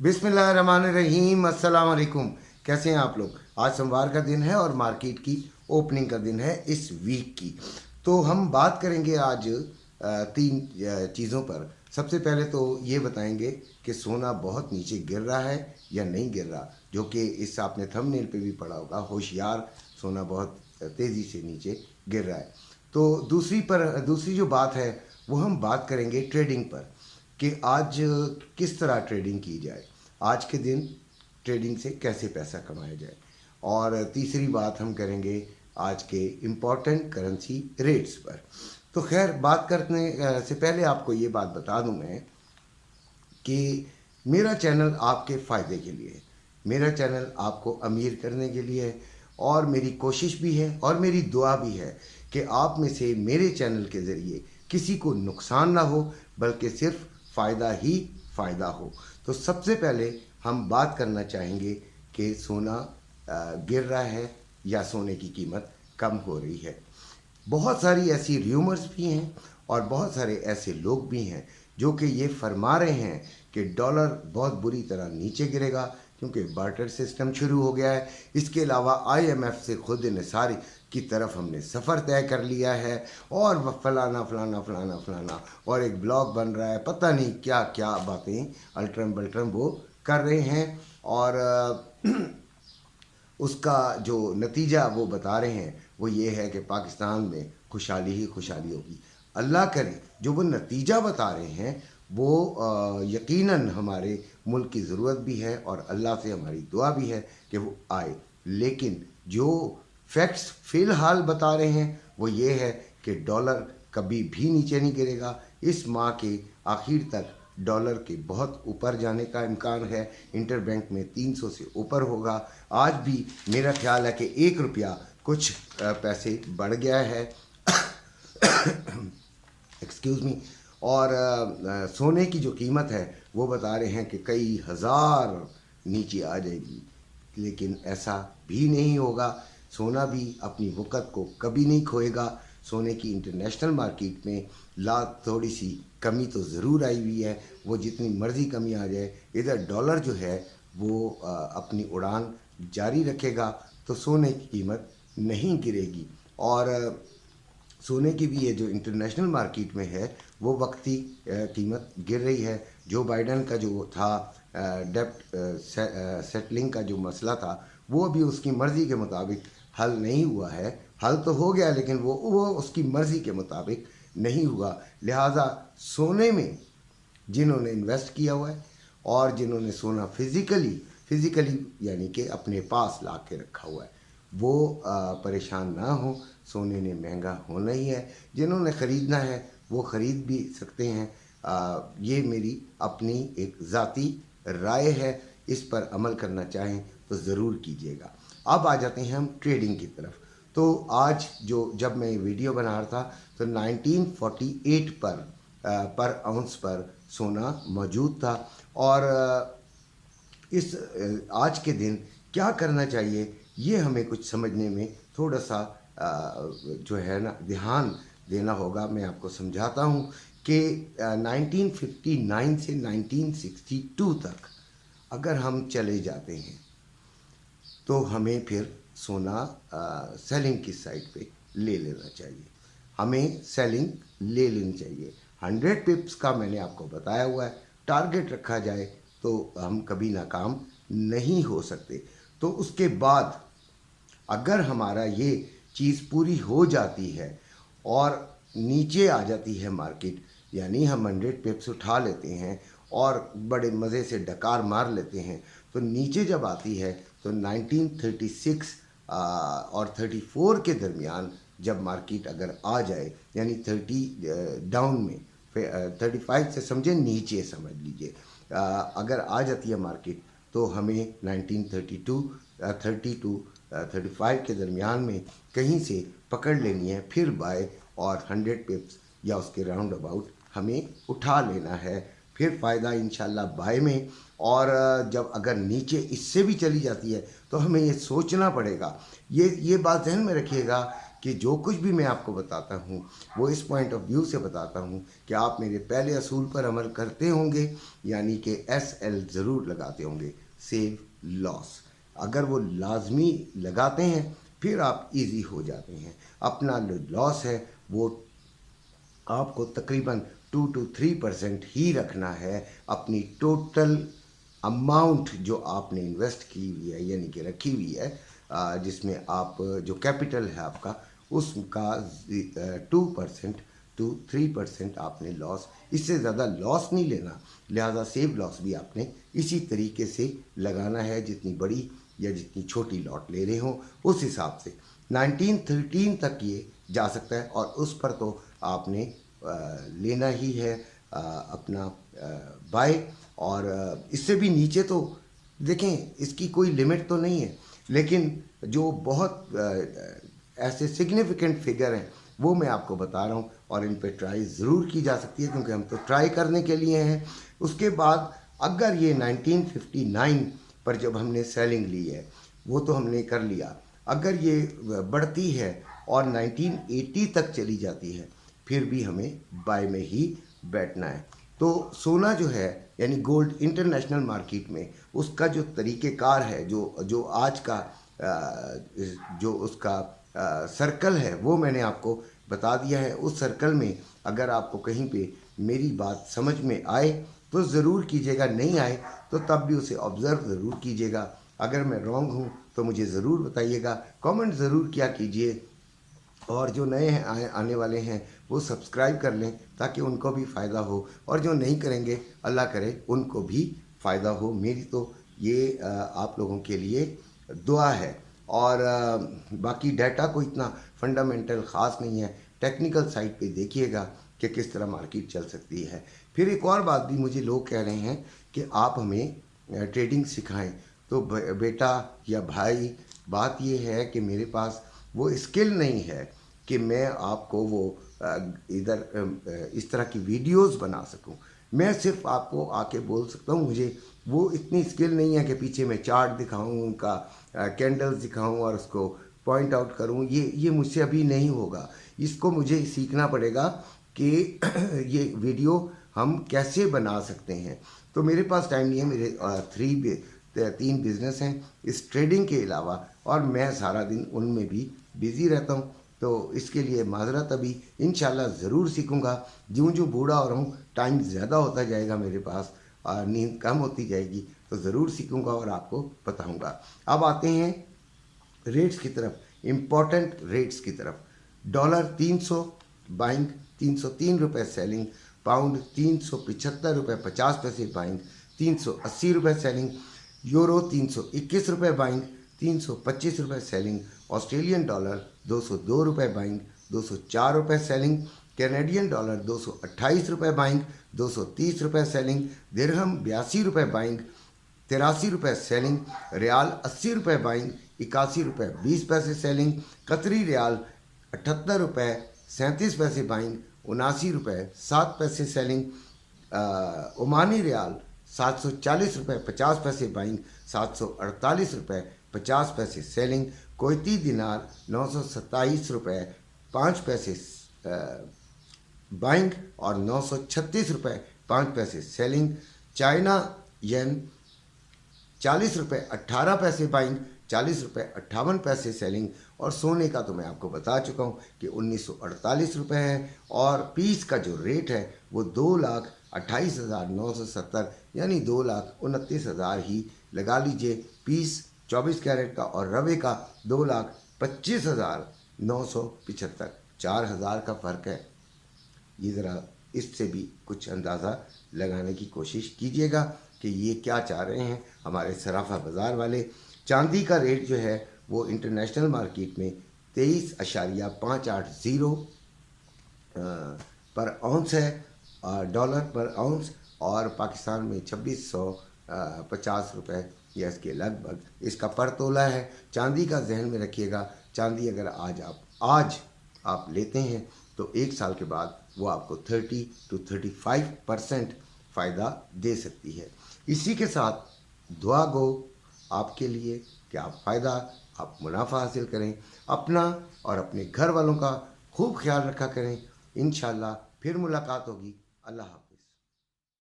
बिस्मिल्लाहिर्रहमानिर्रहीम, अस्सलाम वालेकुम। कैसे हैं आप लोग? आज सोमवार का दिन है और मार्केट की ओपनिंग का दिन है इस वीक की। तो हम बात करेंगे आज तीन चीज़ों पर। सबसे पहले तो ये बताएंगे कि सोना बहुत नीचे गिर रहा है या नहीं गिर रहा, जो कि इस आपने थंबनेल पे भी पढ़ा होगा, होशियार सोना बहुत तेज़ी से नीचे गिर रहा है। तो दूसरी जो बात है वो हम बात करेंगे ट्रेडिंग पर कि आज किस तरह ट्रेडिंग की जाए, आज के दिन ट्रेडिंग से कैसे पैसा कमाया जाए। और तीसरी बात हम करेंगे आज के इम्पॉर्टेंट करेंसी रेट्स पर। तो खैर, बात करने से पहले आपको ये बात बता दूं मैं कि मेरा चैनल आपके फ़ायदे के लिए है, मेरा चैनल आपको अमीर करने के लिए है, और मेरी कोशिश भी है और मेरी दुआ भी है कि आप में से मेरे चैनल के ज़रिए किसी को नुकसान ना हो, बल्कि सिर्फ फ़ायदा ही फ़ायदा हो। तो सबसे पहले हम बात करना चाहेंगे कि सोना गिर रहा है या सोने की कीमत कम हो रही है। बहुत सारी ऐसी र्यूमर्स भी हैं और बहुत सारे ऐसे लोग भी हैं जो कि ये फरमा रहे हैं कि डॉलर बहुत बुरी तरह नीचे गिरेगा क्योंकि बार्टर सिस्टम शुरू हो गया है। इसके अलावा आईएमएफ से खुद इंसारी की तरफ हमने सफ़र तय कर लिया है और फलाना फलाना फलाना फलाना, और एक ब्लॉग बन रहा है, पता नहीं क्या क्या बातें अल्ट्रम बल्ट्रम वो कर रहे हैं। और उसका जो नतीजा वो बता रहे हैं वो ये है कि पाकिस्तान में खुशहाली ही खुशहाली होगी। अल्लाह करे जो वो नतीजा बता रहे हैं वो यकीनन हमारे मुल्क की ज़रूरत भी है और अल्लाह से हमारी दुआ भी है कि वो आए। लेकिन जो फैक्ट्स फ़िलहाल बता रहे हैं वो ये है कि डॉलर कभी भी नीचे नहीं गिरेगा। इस माह के आखिर तक डॉलर के बहुत ऊपर जाने का इम्कान है। इंटरबैंक में 300 से ऊपर होगा। आज भी मेरा ख्याल है कि 1 रुपया कुछ पैसे बढ़ गया है एक्सक्यूज़ मी। और सोने की जो कीमत है वो बता रहे हैं कि कई हज़ार नीचे आ जाएगी, लेकिन ऐसा भी नहीं होगा। सोना भी अपनी वक़्त को कभी नहीं खोएगा। सोने की इंटरनेशनल मार्केट में थोड़ी सी कमी तो ज़रूर आई हुई है, वो जितनी मर्ज़ी कमी आ जाए, इधर डॉलर जो है वो अपनी उड़ान जारी रखेगा, तो सोने की कीमत नहीं गिरेगी। और सोने की भी ये जो इंटरनेशनल मार्केट में है वो वक्ती कीमत गिर रही है। जो बाइडन का जो था डेप्ट सेटलिंग का जो मसला था वो अभी उसकी मर्ज़ी के मुताबिक हल नहीं हुआ है। हल तो हो गया लेकिन वो उसकी मर्ज़ी के मुताबिक नहीं हुआ। लिहाजा सोने में जिन्होंने इन्वेस्ट किया हुआ है और जिन्होंने सोना फिज़िकली यानी कि अपने पास ला के रखा हुआ है वो परेशान ना हो। सोने ने महंगा होना ही है, जिन्होंने ख़रीदना है वो ख़रीद भी सकते हैं। ये मेरी अपनी एक ज़ाती राय है, इस पर अमल करना चाहें तो ज़रूर कीजिएगा। अब आ जाते हैं हम ट्रेडिंग की तरफ। तो आज जब मैं वीडियो बना रहा था तो 1948 पर आउंस पर सोना मौजूद था। और इस आज के दिन क्या करना चाहिए ये हमें कुछ समझने में थोड़ा सा जो है ना ध्यान देना होगा। मैं आपको समझाता हूँ कि 1959 से 1962 तक अगर हम चले जाते हैं तो हमें फिर सोना सेलिंग की साइड पे ले लेना चाहिए। हमें सेलिंग ले लेनी चाहिए। 100 पिप्स का मैंने आपको बताया हुआ है, टारगेट रखा जाए तो हम कभी नाकाम नहीं हो सकते। तो उसके बाद अगर हमारा ये चीज़ पूरी हो जाती है और नीचे आ जाती है मार्केट, यानी हम 100 पिप्स उठा लेते हैं और बड़े मज़े से डकार मार लेते हैं, तो नीचे जब आती है तो 1936 और 34 के दरमियान जब मार्केट अगर आ जाए, यानी 30 डाउन में 35 से समझे नीचे समझ लीजिए, अगर आ जाती है मार्केट तो हमें 1932 35 के दरमियान में कहीं से पकड़ लेनी है, फिर बाय और 100 पिप्स या उसके राउंड अबाउट हमें उठा लेना है, फिर फ़ायदा इंशाल्लाह बाय में। और जब अगर नीचे इससे भी चली जाती है तो हमें ये सोचना पड़ेगा, ये बात ध्यान में रखिएगा कि जो कुछ भी मैं आपको बताता हूँ वो इस पॉइंट ऑफ व्यू से बताता हूँ कि आप मेरे पहले असूल पर अमल करते होंगे, यानी कि SL ज़रूर लगाते होंगे, सेव लॉस। अगर वो लाजमी लगाते हैं फिर आप इजी हो जाते हैं। अपना लॉस है वो आपको तकरीबन 2 to 3% ही रखना है अपनी टोटल अमाउंट जो आपने इन्वेस्ट की हुई है, यानी कि रखी हुई है, जिसमें आप जो कैपिटल है आपका उसका 2% to 3% आपने लॉस, इससे ज़्यादा लॉस नहीं लेना। लिहाजा सेव लॉस भी आपने इसी तरीके से लगाना है, जितनी बड़ी या जितनी छोटी लॉट ले रहे हो उस हिसाब से। 1913 तक ये जा सकता है और उस पर तो आपने लेना ही है अपना बाय। और इससे भी नीचे तो देखें इसकी कोई लिमिट तो नहीं है, लेकिन जो बहुत ऐसे सिग्निफिकेंट फिगर हैं वो मैं आपको बता रहा हूँ और इन पे ट्राई ज़रूर की जा सकती है, क्योंकि हम तो ट्राई करने के लिए हैं। उसके बाद अगर ये 1959 पर जब हमने सेलिंग ली है वो तो हमने कर लिया, अगर ये बढ़ती है और 1980 तक चली जाती है फिर भी हमें बाय में ही बैठना है। तो सोना जो है यानी गोल्ड इंटरनेशनल मार्केट में उसका जो तरीक़ेकार है, जो आज का जो उसका सर्कल है वो मैंने आपको बता दिया है। उस सर्कल में अगर आपको कहीं पे मेरी बात समझ में आए तो ज़रूर कीजिएगा, नहीं आए तो तब भी उसे ऑब्ज़र्व ज़रूर कीजिएगा। अगर मैं रॉन्ग हूँ तो मुझे ज़रूर बताइएगा, कमेंट ज़रूर किया कीजिए। और जो नए हैं आने वाले हैं वो सब्सक्राइब कर लें ताकि उनको भी फ़ायदा हो, और जो नहीं करेंगे अल्लाह करे उनको भी फ़ायदा हो। मेरी तो ये आप लोगों के लिए दुआ है। और बाकी डाटा को इतना फंडामेंटल ख़ास नहीं है, टेक्निकल साइड पे देखिएगा कि किस तरह मार्केट चल सकती है। फिर एक और बात भी मुझे लोग कह रहे हैं कि आप हमें ट्रेडिंग सिखाएं, तो बेटा या भाई बात ये है कि मेरे पास वो स्किल नहीं है कि मैं आपको वो इधर इस तरह की वीडियोस बना सकूं। मैं सिर्फ आपको आके बोल सकता हूं, मुझे वो इतनी स्किल नहीं है कि पीछे मैं चार्ट दिखाऊं, उनका कैंडल्स दिखाऊं और उसको पॉइंट आउट करूं। ये मुझसे अभी नहीं होगा। इसको मुझे सीखना पड़ेगा कि ये वीडियो हम कैसे बना सकते हैं। तो मेरे पास टाइम नहीं है, मेरे 3 बिज़नेस हैं इस ट्रेडिंग के अलावा, और मैं सारा दिन उनमें भी बिज़ी रहता हूँ। तो इसके लिए माजरत, अभी इंशाल्लाह ज़रूर सीखूँगा। ज्यों ज्यों बूढ़ा हो रहा हूँ टाइम ज़्यादा होता जाएगा मेरे पास और नींद कम होती जाएगी, तो ज़रूर सीखूँगा और आपको बताऊँगा। अब आते हैं रेट्स की तरफ, इम्पॉर्टेंट रेट्स की तरफ। डॉलर 300 बाइंग, 303 रुपये सेलिंग। पाउंड 375 रुपये 50 पैसे बाइंग, 380 रुपये सेलिंग। यूरो 321 रुपये बाइंग, 325 रुपये सेलिंग। ऑस्ट्रेलियन डॉलर 202 रुपये बाइंग, 204 रुपये सेलिंग। कैनेडियन डॉलर 228 रुपये बाइंग, 230 रुपये सेलिंग। दिरहम 82 रुपये बाइंग, 83 रुपये सेलिंग। रियाल 80 रुपये बाइंग, 81 रुपये 20 पैसे सेलिंग। कतरी रियाल 78 रुपये 37 पैसे बाइंग, 79 रुपये 7 पैसे सेलिंग। ओमानी रियाल 740 रुपये 50 पैसे बाइंग, 748 रुपये 50 पैसे सेलिंग। कोयती दिनार 927 रुपये 5 पैसे बाइंग और 936 रुपये 5 पैसे सेलिंग। चाइना येन 40 रुपये 18 पैसे बाइंग, 40 रुपये 58 पैसे सेलिंग। और सोने का तो मैं आपको बता चुका हूँ कि 1948 रुपये है, और पीस का जो रेट है वो 2,28,970 यानी 2,29,000 ही लगा लीजिए पीस 24 कैरेट का, और रवे का 2,25,975, 4,000 का फ़र्क है। ये ज़रा इससे भी कुछ अंदाज़ा लगाने की कोशिश कीजिएगा कि ये क्या चाह रहे हैं हमारे सराफा बाज़ार वाले। चांदी का रेट जो है वो इंटरनेशनल मार्केट में 23.580 पर आउंस है, डॉलर पर आउंस, और पाकिस्तान में 2650 रुपये या इसके लगभग इसका पर तोला है। चांदी का जहन में रखिएगा, चांदी अगर आज आप लेते हैं तो 1 साल के बाद वो आपको 30 to 35% फ़ायदा दे सकती है। इसी के साथ दुआ गो आपके लिए, कि आप फ़ायदा, आप मुनाफा हासिल करें, अपना और अपने घर वालों का खूब ख्याल रखा करें। इंशाअल्लाह फिर मुलाकात होगी। अल्लाह हाफ़िज़।